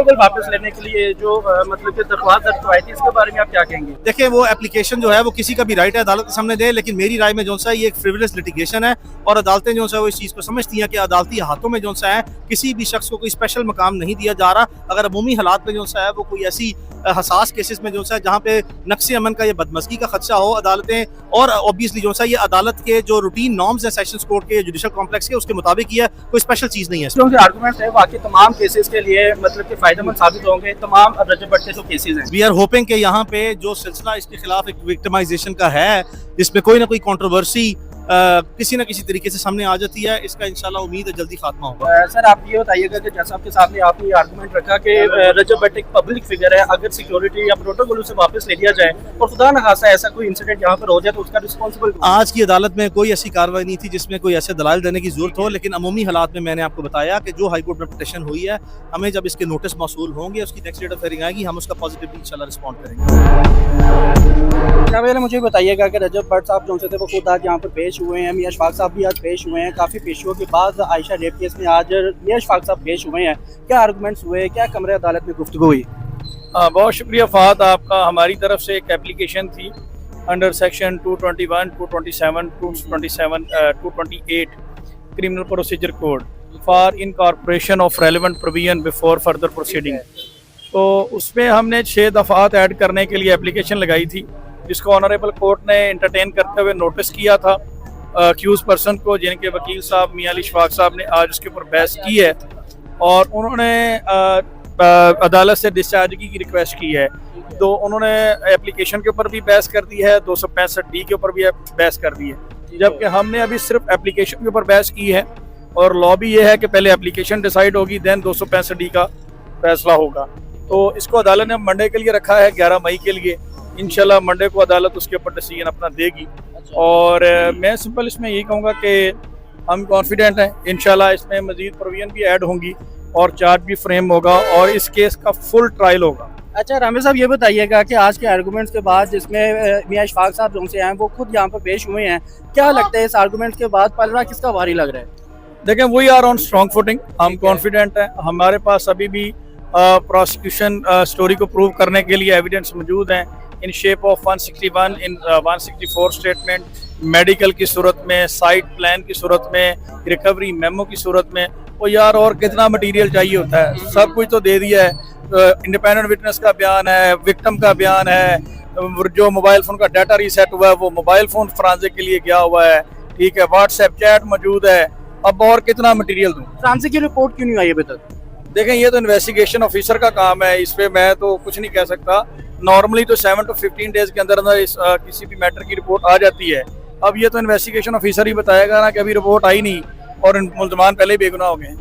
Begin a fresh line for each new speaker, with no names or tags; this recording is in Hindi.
प्रोटोकॉल वापस लेने के लिए जो मतलब कि दरख्वास्त दर्ज करवाई थी, इसके बारे में आप क्या कहेंगे?
देखिए, वो एप्लीकेशन जो है वो किसी का भी राइट है अदालत के सामने दे, लेकिन मेरी राय में जो सा ये एक फ्रिवलेस लिटिगेशन है और अदालतें जो सा वो इस चीज़ को समझती हैं कि अदालती हाथों में जो सा है किसी भी शख्स को कोई स्पेशल मकाम नहीं दिया जा रहा। अगर अमूमी हालात में जो सा है वो कोई ऐसी हसास केसेस में जो सा जहाँ पे नक्शे अमन का या बदमज़गी का खदशा हो, अदालतें और ऑब्वियसली जो सा ये अदालत के जो रूटीन नॉर्म्स हैं सेशंस कोर्ट के, जुडिशल कॉम्प्लेक्स के, उसके मुताबिक ही है, कोई स्पेशल चीज़ नहीं है।
जो आर्गूमेंट्स है बाकी तमाम केसेस के लिए मतलब कि फायदेमंद साबित होंगे तमाम रजब भट्ट के जो केसेस हैं।
वी आर होपिंग कि यहाँ पे जो सिलसिला इसके खिलाफ एक विक्टिमाइजेशन का है, जिसमें कोई ना कोई कंट्रोवर्सी किसी न किसी तरीके से सामने आ जाती है, इसका इंशाल्लाह उम्मीद है जल्दी खात्मा होगा।
सर आप ये बताइएगा कि जैसा आपके सामने आपने आर्गूमेंट रखा कि रजब भट्ट एक पब्लिक फिगर है, अगर सिक्योरिटी या प्रोटोकॉल से वापस ले लिया जाए और खुदा न खासा ऐसा कोई इंसिडेंट यहाँ पर हो जाए तो उसका रिस्पॉन्सिबल।
आज की अदालत में कोई ऐसी कार्रवाई नहीं थी जिसमें कोई ऐसे दलाल देने की जरूरत हो, लेकिन अमूमी हालात में मैंने आपको बताया कि जो हाईकोर्ट में पिटीशन हुई है, हमें जब इसके नोटिस मौसूल होंगे, उसकी नेक्स्ट डेट ऑफ हियरिंग आएगी, हम उसका पॉजिटिवली इंशाल्लाह रिस्पॉन्ड करेंगे।
मुझे बताइएगा कि रजब भट्ट साहब जो थे वो खुद आज यहाँ पर पेश हुए हैं, मियां अशफाक साहब भी आज पेश हुए हैं, काफ़ी पेशियों के बाद आयशा रेप केस में आज मियां अशफाक साहब पेश हुए हैं। क्या आर्गूमेंट्स हुए, क्या कमरे अदालत में गुफ्तगू हुई?
बहुत शुक्रिया फ़हद आपका। हमारी तरफ से एक एप्लीकेशन थी under section 221, 227, 228 criminal procedure code for incorporation of relevant provision before further proceeding. तो उसमें हमने 6 दफ़ात ऐड करने के लिए एप्लीकेशन लगाई थी, जिसको ऑनरेबल कोर्ट ने इंटरटेन करते हुए नोटिस किया था अक्यूज पर्सन को, जिनके वकील साहब मियां अली अशफाक साहब ने आज उसके ऊपर बहस की है और उन्होंने अदालत से डिस्चार्जिंग की रिक्वेस्ट की है। तो उन्होंने एप्लीकेशन के ऊपर भी बहस कर दी है, 265D के ऊपर भी बहस कर दी है, जबकि हमने अभी सिर्फ एप्लीकेशन के ऊपर बहस की है और लॉ भी ये है कि पहले एप्लीकेशन डिसाइड होगी, देन 265D का फैसला होगा। तो इसको अदालत ने मंडे के लिए रखा है, 11 मई के लिए। इंशाल्लाह मंडे को अदालत उसके ऊपर डिसीजन अपना देगी और मैं सिंपल इसमें यही कहूँगा कि हम कॉन्फिडेंट हैं इंशाल्लाह इसमें मजीद प्रोविजन भी ऐड होंगी और चार्ज भी फ्रेम होगा और इस केस का फुल ट्रायल होगा।
अच्छा रामेश साहब, ये बताइएगा कि आज के आर्गूमेंट्स के बाद जिसमें मियां अशफाक साहब जो से हैं वो खुद यहाँ पर पेश हुए हैं, क्या लगता है इस आर्गूमेंट्स के बाद पलड़ा किसका भारी लग रहा है?
देखें, we are on strong footing, हम कॉन्फिडेंट हैं। हमारे पास अभी भी प्रोसिक्यूशन स्टोरी को प्रूव करने के लिए एविडेंस मौजूद हैं in shape of 161 in 164 statement, medical की सूरत में, साइट प्लान की सूरत में, रिकवरी मेमो की सूरत में। वो यार और कितना मटेरियल चाहिए होता है, सब कुछ तो दे दिया है। इंडिपेंडेंट विटनेस का बयान है, विक्टिम का बयान है, जो मोबाइल फ़ोन का डाटा रीसेट हुआ है वो मोबाइल फ़ोन फ्रांसिक के लिए गया हुआ है, ठीक है, व्हाट्सएप चैट मौजूद है। अब और कितना मटेरियल दूँ?
फ्रांसिक की रिपोर्ट क्यों नहीं आई अभी तक?
देखें, ये तो इन्वेस्टिगेशन ऑफिसर का काम है, इस पर मैं तो कुछ नहीं कह सकता। नॉर्मली तो 7 to 15 डेज के अंदर किसी भी मैटर की रिपोर्ट आ जाती है। अब ये तो इन्वेस्टिगेशन ऑफिसर ही बताएगा ना कि अभी रिपोर्ट आई नहीं और मुल्ज़मान पहले ही बेगुनाह हो गए हैं।